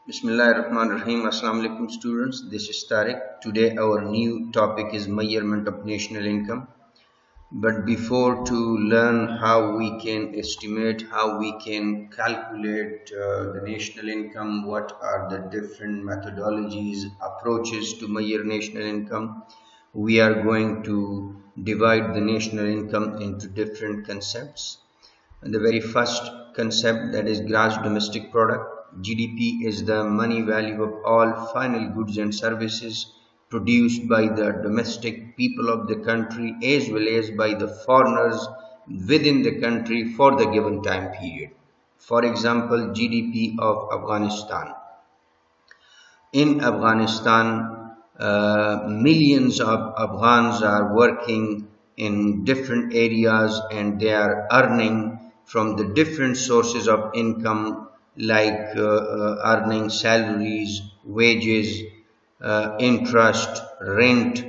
Bismillahirrahmanirrahim. Assalamu alaikum students. This is Tariq. Today our new topic is measurement of national income. But before to learn how we can estimate, how we can calculate the national income, what are the different methodologies, approaches to measure national income, we are going to divide the national income into different concepts. And the very first concept, that is gross domestic product. GDP is the money value of all final goods and services produced by the domestic people of the country as well as by the foreigners within the country for the given time period. For example, GDP of Afghanistan. In Afghanistan, millions of Afghans are working in different areas and they are earning from the different sources of income like earning salaries, wages, interest, rent,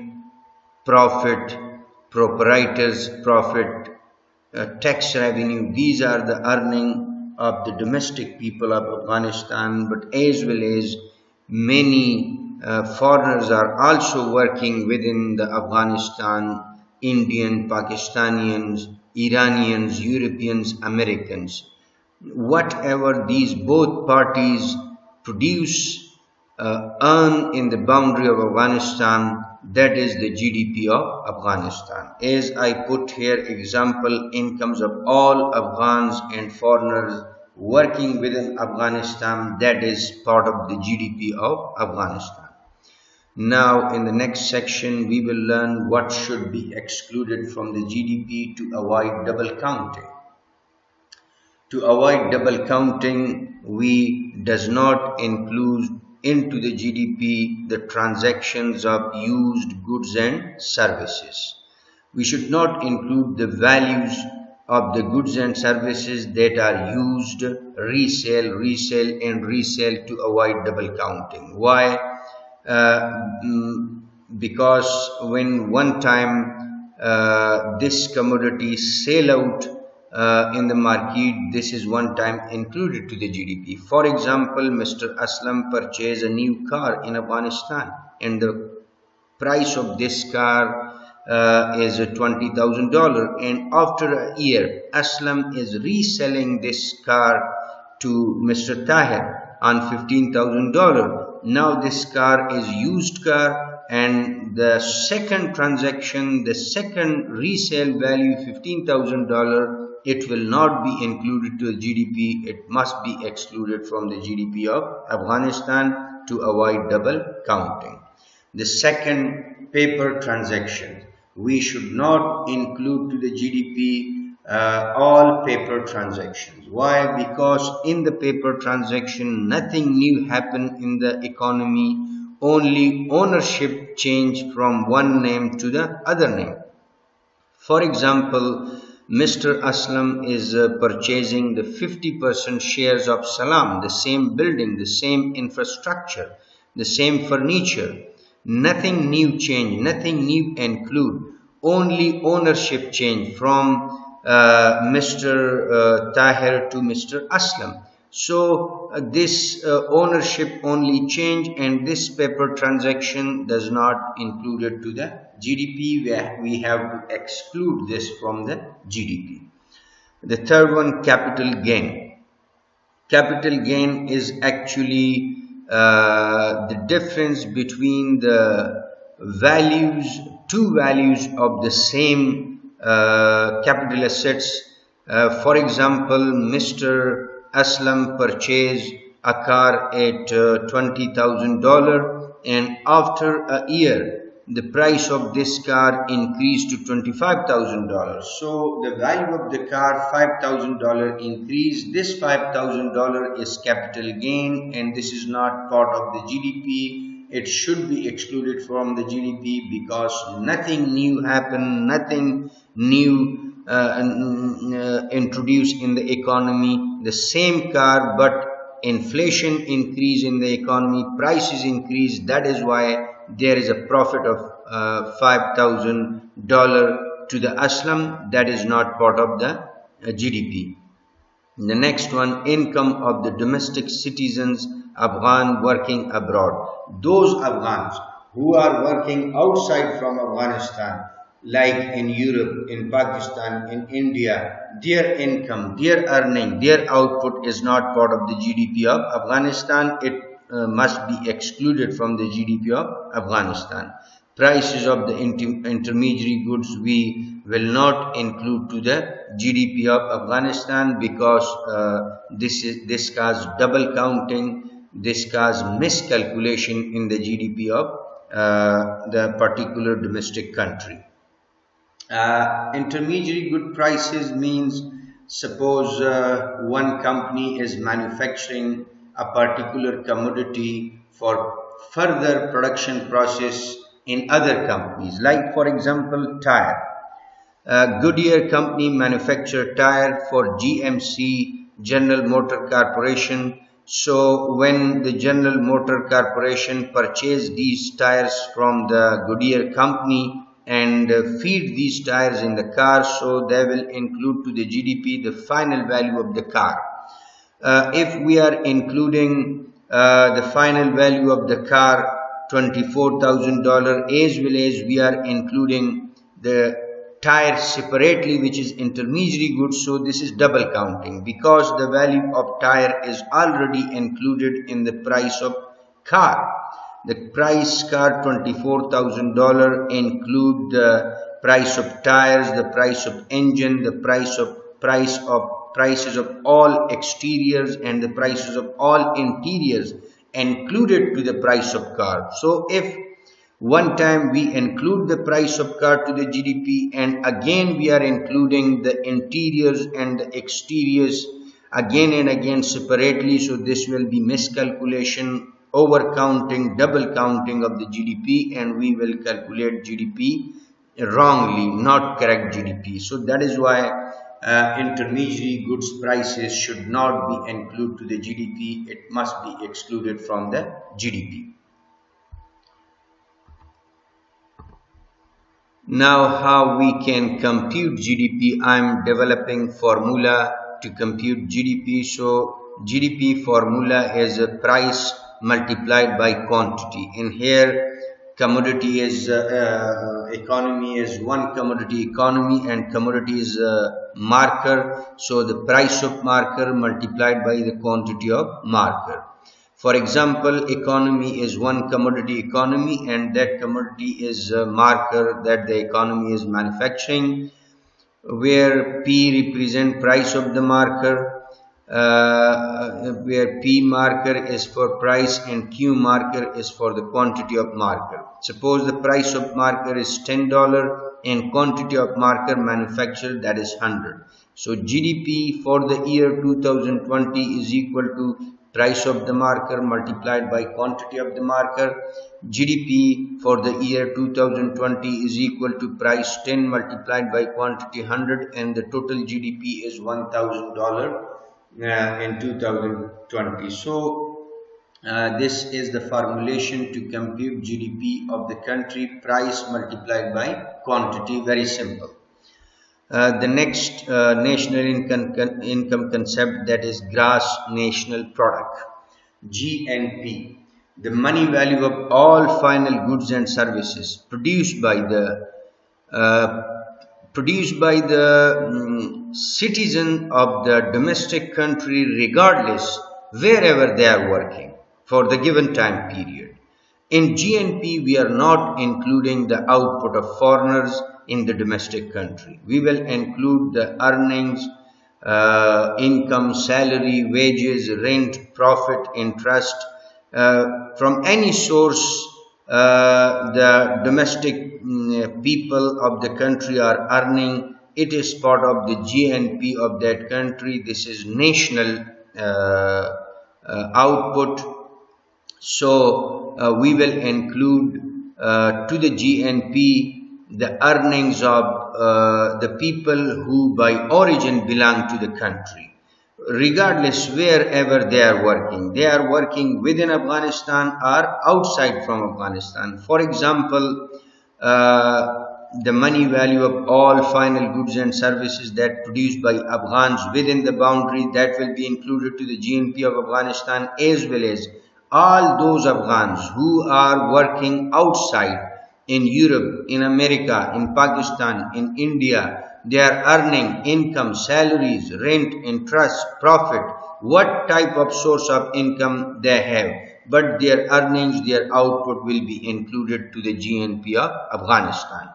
profit, proprietors profit, tax revenue. These are the earning of the domestic people of Afghanistan, but as well as many foreigners are also working within the Afghanistan: Indian, Pakistanians, Iranians, Europeans, Americans. Whatever these both parties produce, earn in the boundary of Afghanistan, that is the GDP of Afghanistan. As I put here example incomes of all Afghans and foreigners working within Afghanistan, that is part of the GDP of Afghanistan. Now in the next section we will learn what should be excluded from the GDP to avoid double counting. To avoid double counting, we does not include into the GDP the transactions of used goods and services. We should not include the values of the goods and services that are used, resale and resale, to avoid double counting. Why? Because when one time this commodity sell out in the market, this is one time included to the GDP. For example, Mr. Aslam purchased a new car in Afghanistan and the price of this car is $20,000, and after a year Aslam is reselling this car to Mr. Tahir on $15,000. Now this car is used car, and the second transaction, the second resale value $15,000, it will not be included to the GDP. It must be excluded from the GDP of Afghanistan to avoid double counting. The second, paper transaction. We should not include to the GDP all paper transactions. Why? Because in the paper transaction nothing new happened in the economy, only ownership change from one name to the other name. For example, Mr. Aslam is purchasing the 50% shares of Salam, the same building, the same infrastructure, the same furniture. Nothing new change, nothing new include, only ownership change from Mr. Tahir to Mr. Aslam. So this ownership only change, and this paper transaction does not include it to the GDP. We have to exclude this from the GDP. The third one, capital gain. Capital gain is actually the difference between the values, two values of the same capital assets. For example, Mr. Aslam purchased a car at $20,000, and after a year the price of this car increased to $25,000. So the value of the car, $5,000 increased. This $5,000 is capital gain, and this is not part of the GDP. It should be excluded from the GDP because nothing new happened, nothing new introduced in the economy. The same car, but inflation increase in the economy, prices increase. That is why there is a profit of $5,000 to the Aslam. That is not part of the GDP. The next one, income of the domestic citizens Afghan working abroad. Those Afghans who are working outside from Afghanistan, like in Europe, in Pakistan, in India, their income, their earning, their output is not part of the GDP of Afghanistan. It must be excluded from the GDP of Afghanistan. Prices of the intermediary goods we will not include to the GDP of Afghanistan, because this causes double counting, this causes miscalculation in the GDP of the particular domestic country. Intermediary good prices means, suppose one company is manufacturing a particular commodity for further production process in other companies, like for example tire. Goodyear company manufacture tire for GMC, General Motor Corporation. So when the General Motor Corporation purchase these tires from the Goodyear company and feed these tires in the car, so they will include to the GDP the final value of the car. If we are including the final value of the car $24,000, as well as we are including the tire separately, which is intermediary goods, so this is double counting, because the value of tire is already included in the price of car. The price car $24,000 include the price of tires, the price of engine, the prices of all exteriors, and the prices of all interiors included to the price of car. So if one time we include the price of car to the GDP, and again we are including the interiors and the exteriors again and again separately, so this will be miscalculation, overcounting, double counting of the GDP, and we will calculate GDP wrongly, not correct GDP. So that is why intermediary goods prices should not be included to the GDP. It must be excluded from the GDP. Now, how we can compute GDP? I am developing formula to compute GDP. So GDP formula is a price multiplied by quantity. In here, commodity is economy is one commodity economy, and commodity is marker. So the price of marker multiplied by the quantity of marker. For example, economy is one commodity economy, and that commodity is a marker that the economy is manufacturing, where P represent price of the marker, where P marker is for price and Q marker is for the quantity of marker. Suppose the price of marker is $10 and quantity of marker manufactured, that is 100. So GDP for the year 2020 is equal to price of the marker multiplied by quantity of the marker. GDP for the year 2020 is equal to price 10 multiplied by quantity 100, and the total GDP is $1,000 in 2020. So this is the formulation to compute GDP of the country, price multiplied by quantity. Very simple. The next national income concept, that is gross national product, GNP, the money value of all final goods and services produced by the citizen of the domestic country, regardless wherever they are working for the given time period. In GNP, we are not including the output of foreigners in the domestic country. We will include the earnings, income, salary, wages, rent, profit, interest from any source the domestic people of the country are earning. It is part of the GNP of that country. This is national output. So we will include to the GNP the earnings of the people who by origin belong to the country, regardless wherever they are working. They are working within Afghanistan or outside from Afghanistan. For example, the money value of all final goods and services that produced by Afghans within the boundary, that will be included to the GNP of Afghanistan, as well as All those Afghans who are working outside in Europe, in America, in Pakistan, in India, they are earning income, salaries, rent, interest, profit, what type of source of income they have. But their earnings, their output will be included to the GNP of Afghanistan.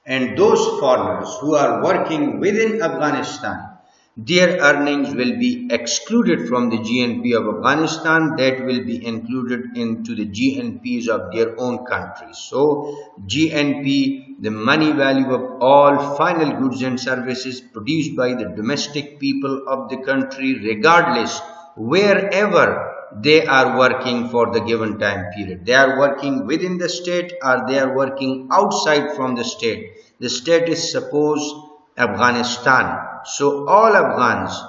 And those foreigners who are working within Afghanistan, their earnings will be excluded from the GNP of Afghanistan, that will be included into the GNPs of their own country. So GNP, the money value of all final goods and services produced by the domestic people of the country, regardless wherever they are working for the given time period. They are working within the state or they are working outside from the state. The state is suppose Afghanistan. So all Afghans,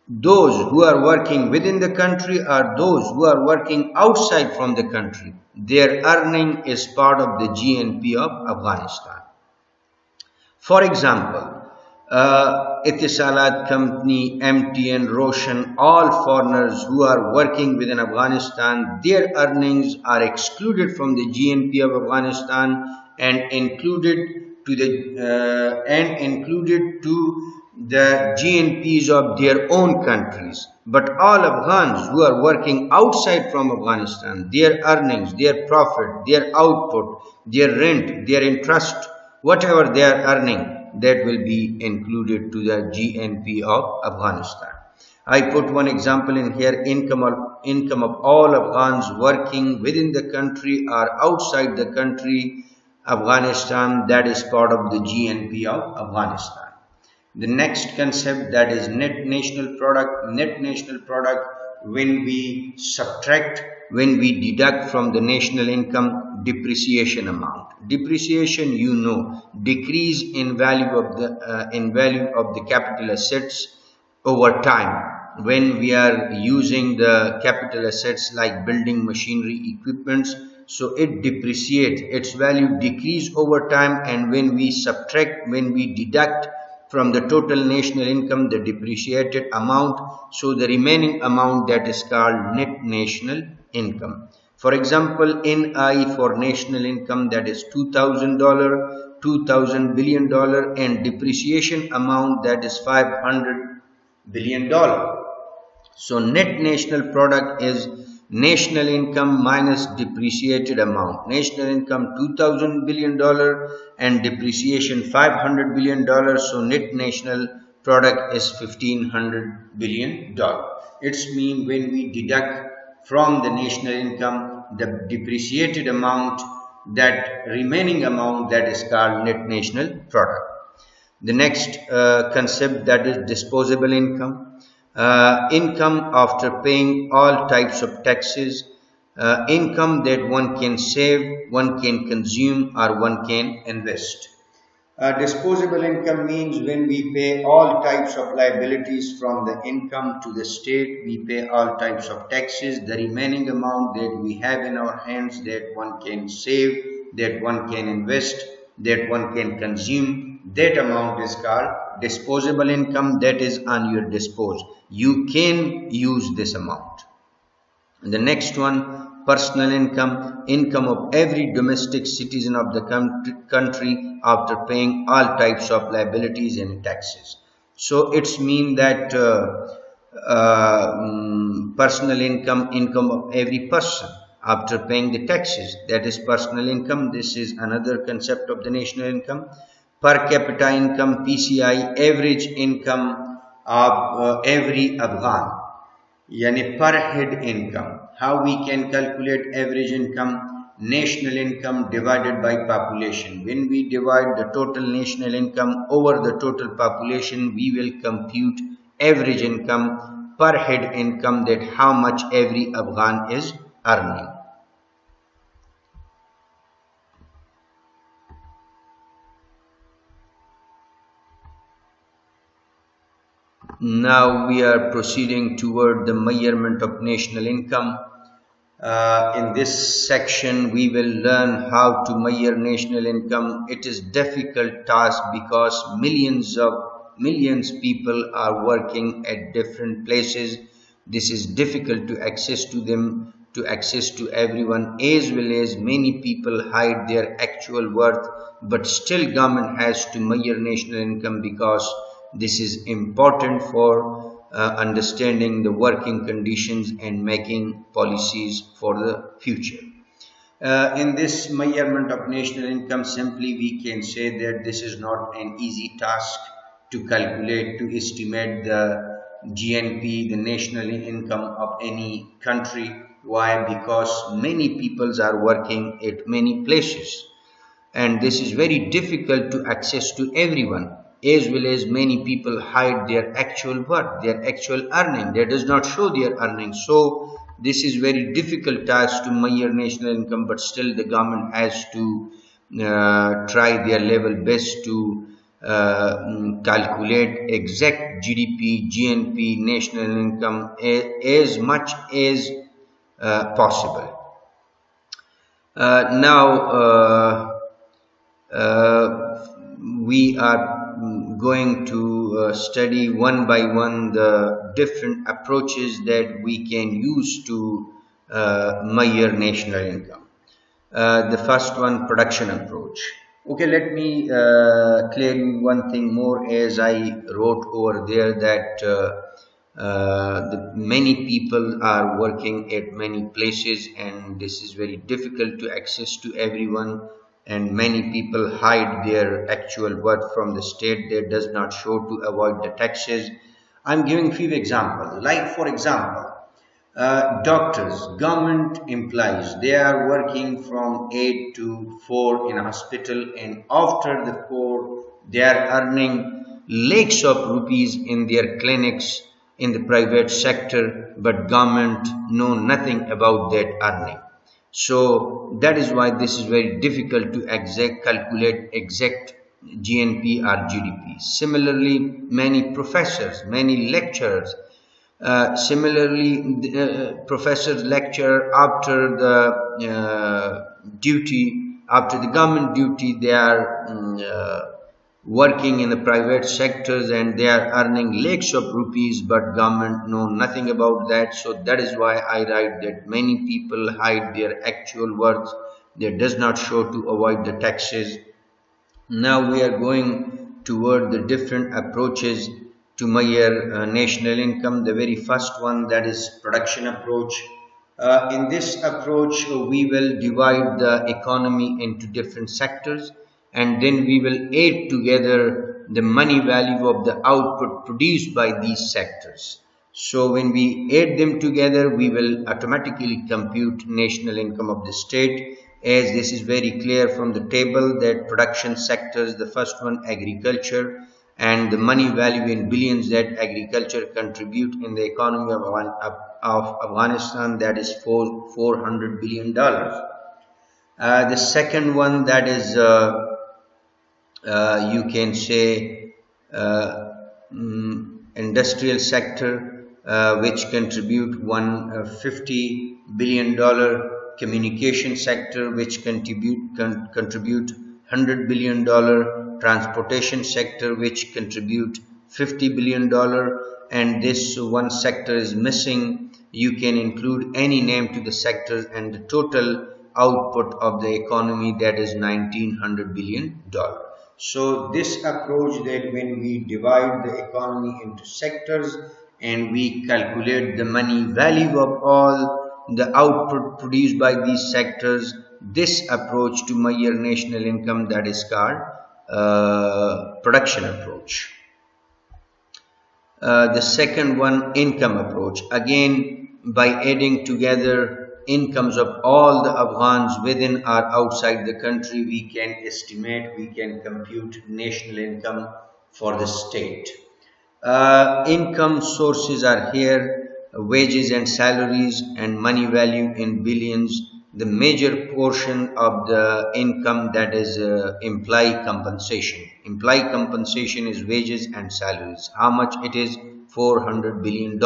those who are working within the country or those who are working outside from the country, their earning is part of the GNP of Afghanistan. For example, Etisalat Company, MTN, Roshan, all foreigners who are working within Afghanistan, their earnings are excluded from the GNP of Afghanistan and included to the GNPs of their own countries. But all Afghans who are working outside from Afghanistan, their earnings, their profit, their output, their rent, their interest, whatever they are earning, that will be included to the GNP of Afghanistan. I put one example in here, income of all Afghans working within the country or outside the country, Afghanistan, that is part of the GNP of Afghanistan. The next concept, that is net national product. Net national product, when we subtract, when we deduct from the national income depreciation amount. Depreciation, you know, decrease in value of the capital assets over time. When we are using the capital assets like building machinery, equipments, so it depreciates, its value decrease over time, and when we subtract, when we deduct from the total national income the depreciated amount, so the remaining amount, that is called net national income. For example, NI for national income, that is $2,000, $2,000 billion, and depreciation amount, that is $500 billion. So net national product is national income minus depreciated amount. National income $2,000 billion and depreciation $500 billion. So net national product is $1,500 billion. It's mean when we deduct from the national income the depreciated amount, that remaining amount, that is called net national product. The next concept, that is disposable income. Income after paying all types of taxes, income that one can save, one can consume, or one can invest. Disposable income means when we pay all types of liabilities from the income to the state, we pay all types of taxes, the remaining amount that we have in our hands, that one can save, that one can invest, that one can consume, that amount is called disposable income, that is on your dispose. You can use this amount. The next one, personal income, income of every domestic citizen of the country after paying all types of liabilities and taxes. So it's mean that personal income, income of every person after paying the taxes, that is personal income. This is another concept of the national income. Per capita income, PCI, average income of every Afghan, yani per head income. How we can calculate average income? National income divided by population. When we divide the total national income over the total population, we will compute average income, per head income, that how much every Afghan is earning. Now we are proceeding toward the measurement of national income. In this section, we will learn how to measure national income. It is difficult task because millions people are working at different places. This is difficult to access to them. to access to everyone, as well as many people hide their actual worth, but still government has to measure national income because this is important for understanding the working conditions and making policies for the future. In this measurement of national income, simply we can say that this is not an easy task to calculate, to estimate the GNP, the national income of any country. Why? Because many peoples are working at many places, and this is very difficult to access to everyone, as well as many people hide their actual worth, their actual earning. They does not show their earning. So this is very difficult task to measure national income, but still the government has to try their level best to calculate exact GDP, GNP, national income as much as possible. Now we are going to study one by one the different approaches that we can use to measure national income. The first one, production approach. Okay, let me clear you one thing more, as I wrote over there that many people are working at many places, and this is very difficult to access to everyone, and many people hide their actual worth from the state that does not show to avoid the taxes. I'm giving few examples. Like for example, doctors, government employees, they are working from 8 to 4 in a hospital, and after the 4 they are earning lakhs of rupees in their clinics in the private sector, but government know nothing about that earning. So that is why this is very difficult to calculate exact GNP or GDP. Similarly, many professors, many lecturers, professors lecture after the after the government duty, they are working in the private sectors, and they are earning lakhs of rupees, but government know nothing about that. So that is why I write that many people hide their actual worth, that does not show to avoid the taxes. Now we are going toward the different approaches to measure national income. The very first one, that is production approach. In this approach, we will divide the economy into different sectors, and then we will add together the money value of the output produced by these sectors. So when we add them together, we will automatically compute national income of the state, as this is very clear from the table that production sectors, the first one agriculture, and the money value in billions that agriculture contribute in the economy of Afghanistan, that is $400 billion. The second one, that is you can say industrial sector, which contribute $150 billion, communication sector, which contribute $100 billion, transportation sector, which contribute $50 billion, and this one sector is missing. You can include any name to the sectors, and the total output of the economy, that is $1,900 billion. So this approach, that when we divide the economy into sectors and we calculate the money value of all the output produced by these sectors, this approach to measure national income, that is called production approach. The second one, income approach. Again, by adding together incomes of all the Afghans within or outside the country, we can estimate, we can compute national income for the state. Income sources are here: wages and salaries, and money value in billions. The major portion of the income, that is employee compensation. Employee compensation is wages and salaries. How much it is? $400 billion.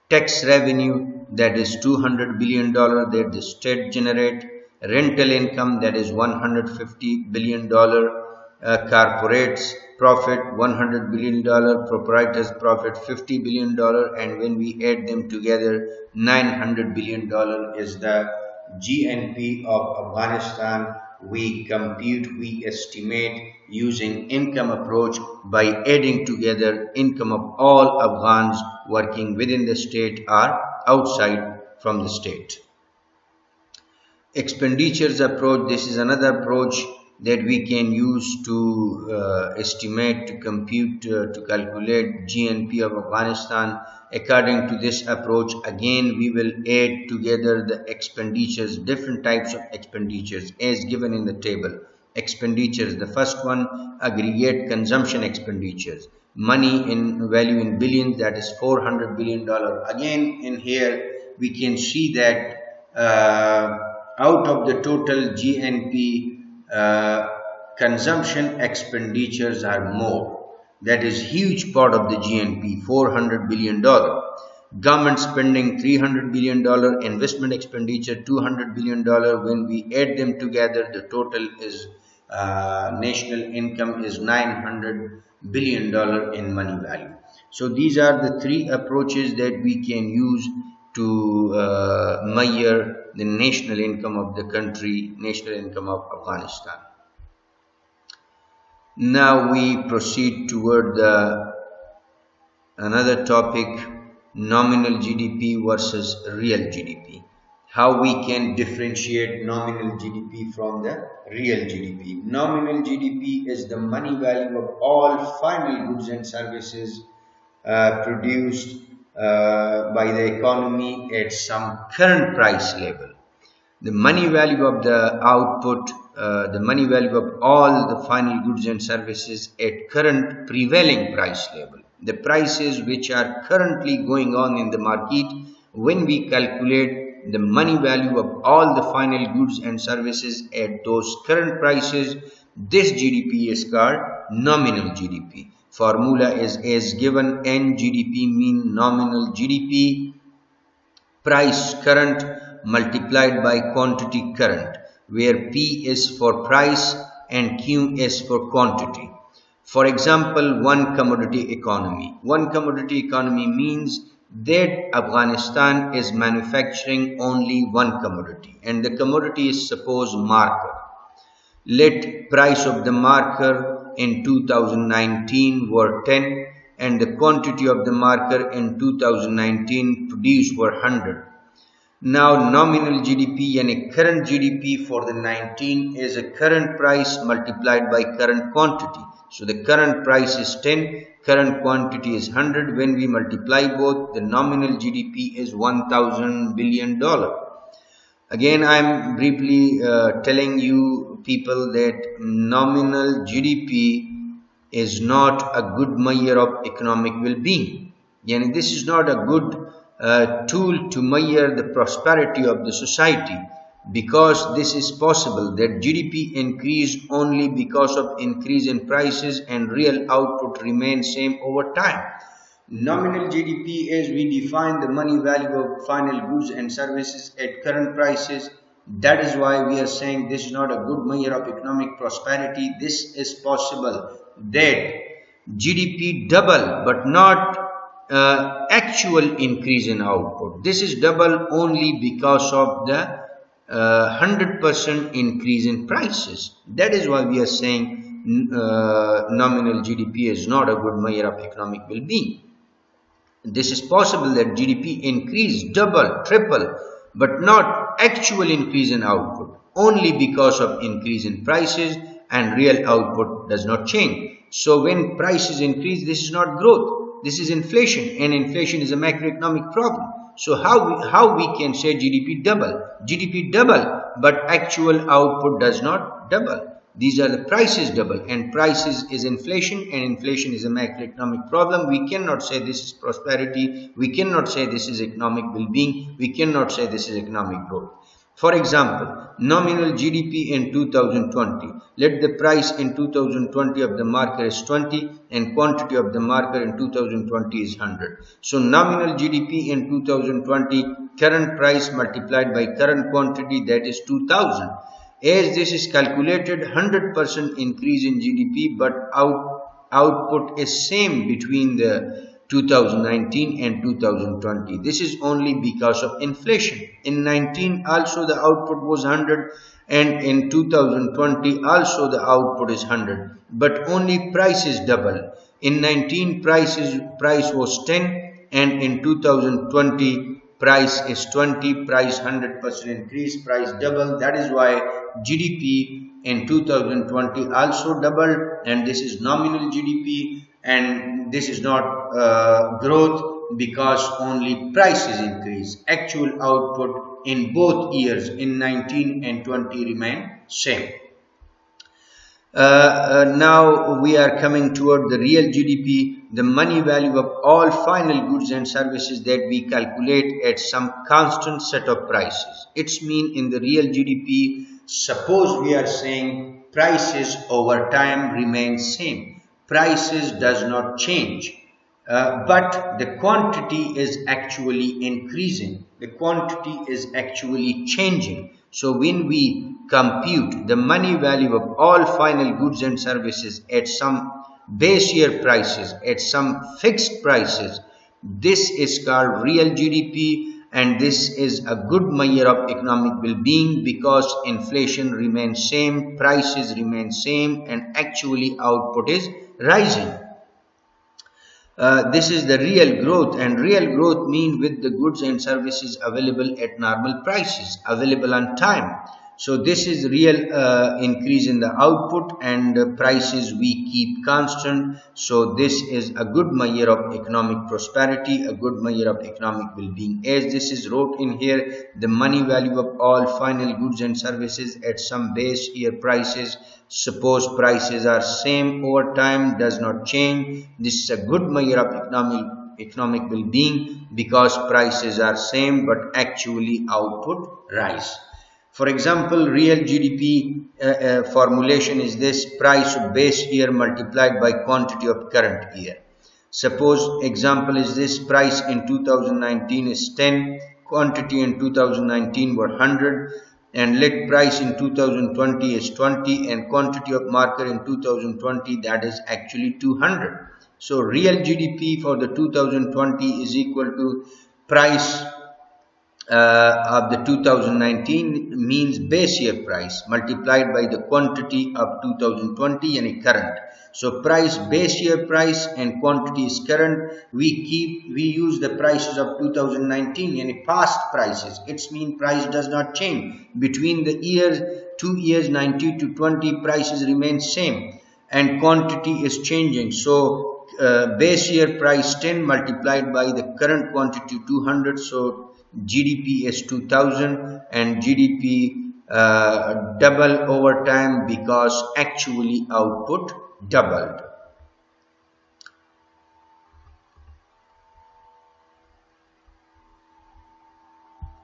Tax revenue, that is $200 billion that the state generate. Rental income, that is $150 billion. Corporates, profit $100 billion, proprietors profit $50 billion, and when we add them together, $900 billion is the GNP of Afghanistan. We compute, we estimate using income approach by adding together income of all Afghans working within the state or outside from the state. Expenditures approach, this is another approach that we can use to estimate, to compute, to calculate GNP of Afghanistan. According to this approach, again we will add together the expenditures, different types of expenditures as given in the table. Expenditures, the first one, aggregate consumption expenditures, money in value in billions, that is $400 billion. Again in here we can see that out of the total GNP, consumption expenditures are more. That is huge part of the GNP, $400 billion. Government spending $300 billion, investment expenditure $200 billion. When we add them together, the total is national income is $900 billion in money value. So these are the three approaches that we can use to measure the national income of the country, national income of Afghanistan. Now we proceed toward another topic, nominal GDP versus real GDP. How we can differentiate nominal GDP from the real GDP. Nominal GDP is the money value of all final goods and services produced by the economy at some current price level. The money value of the output, the money value of all the final goods and services at current prevailing price level. The prices which are currently going on in the market, when we calculate the money value of all the final goods and services at those current prices, this GDP is called nominal GDP. Formula is as given. NGDP mean nominal GDP, price current multiplied by quantity current, where P is for price and Q is for quantity. For example, one commodity economy. One commodity economy means that Afghanistan is manufacturing only one commodity, and the commodity is suppose marker. Let price of the marker in 2019 were 10 and the quantity of the marker in 2019 produced were 100. Now nominal GDP and current GDP for the 19 is a current price multiplied by current quantity. So the current price is 10, current quantity is 100. When we multiply both, the nominal GDP is $1,000 billion. Again, I am briefly telling you people that nominal GDP is not a good measure of economic well-being. Yani this is not a good tool to measure the prosperity of the society, because this is possible that GDP increase only because of increase in prices and real output remains same over time. Nominal GDP is we define the money value of final goods and services at current prices. That is why we are saying this is not a good measure of economic prosperity. This is possible that GDP double but not actual increase in output. This is double only because of the 100% increase in prices. That is why we are saying nominal GDP is not a good measure of economic well-being. This is possible that GDP increase double, triple, but not actual increase in output, only because of increase in prices and real output does not change. So when prices increase, this is not growth, this is inflation, and inflation is a macroeconomic problem. So how we can say GDP double? GDP double, but actual output does not double. These are the prices double, and prices is inflation, and inflation is a macroeconomic problem. We cannot say this is prosperity. We cannot say this is economic well-being. We cannot say this is economic growth. For example, nominal GDP in 2020. Let the price in 2020 of the marker is 20 and quantity of the marker in 2020 is 100. So nominal GDP in 2020, current price multiplied by current quantity, that is 2000. As this is calculated, 100% increase in GDP, but output is same between the 2019 and 2020. This is only because of inflation. In 19 also the output was 100, and in 2020 also the output is 100, but only price is double. In 19 price was 10, and in 2020 price is 20, price 100% increase, price double. That is why GDP in 2020 also doubled, and this is nominal GDP, and this is not growth, because only prices increase. Actual output in both years, in 19 and 20, remain same. Now we are coming toward the real GDP, the money value of all final goods and services that we calculate at some constant set of prices. It's mean in the real GDP, suppose we are saying prices over time remain same. Prices does not change. But the quantity is actually increasing. The quantity is actually changing. So when we compute the money value of all final goods and services at some base year prices, at some fixed prices, this is called real GDP, and this is a good measure of economic well-being, because inflation remains same, prices remain same, and actually output is rising. This is the real growth, and real growth mean with the goods and services available at normal prices, available on time. So this is real increase in the output, and prices we keep constant. So this is a good measure of economic prosperity, a good measure of economic well-being. As this is wrote in here, the money value of all final goods and services at some base year prices. Suppose prices are same over time, does not change. This is a good measure of economic well-being, because prices are same but actually output rise. For example, real GDP formulation is this: price of base year multiplied by quantity of current year. Suppose example is this: price in 2019 is 10, quantity in 2019 were 100, and let price in 2020 is 20, and quantity of marker in 2020, that is actually 200. So real GDP for the 2020 is equal to price of the 2019, means base year price, multiplied by the quantity of 2020 and current. So price base year price and quantity is current. We use the prices of 2019 and past prices. It's mean price does not change between the years, 2 years 90 to 20, prices remain same, and quantity is changing. So base year price 10 multiplied by the current quantity 200. So GDP is 2000, and GDP double over time, because actually output doubled.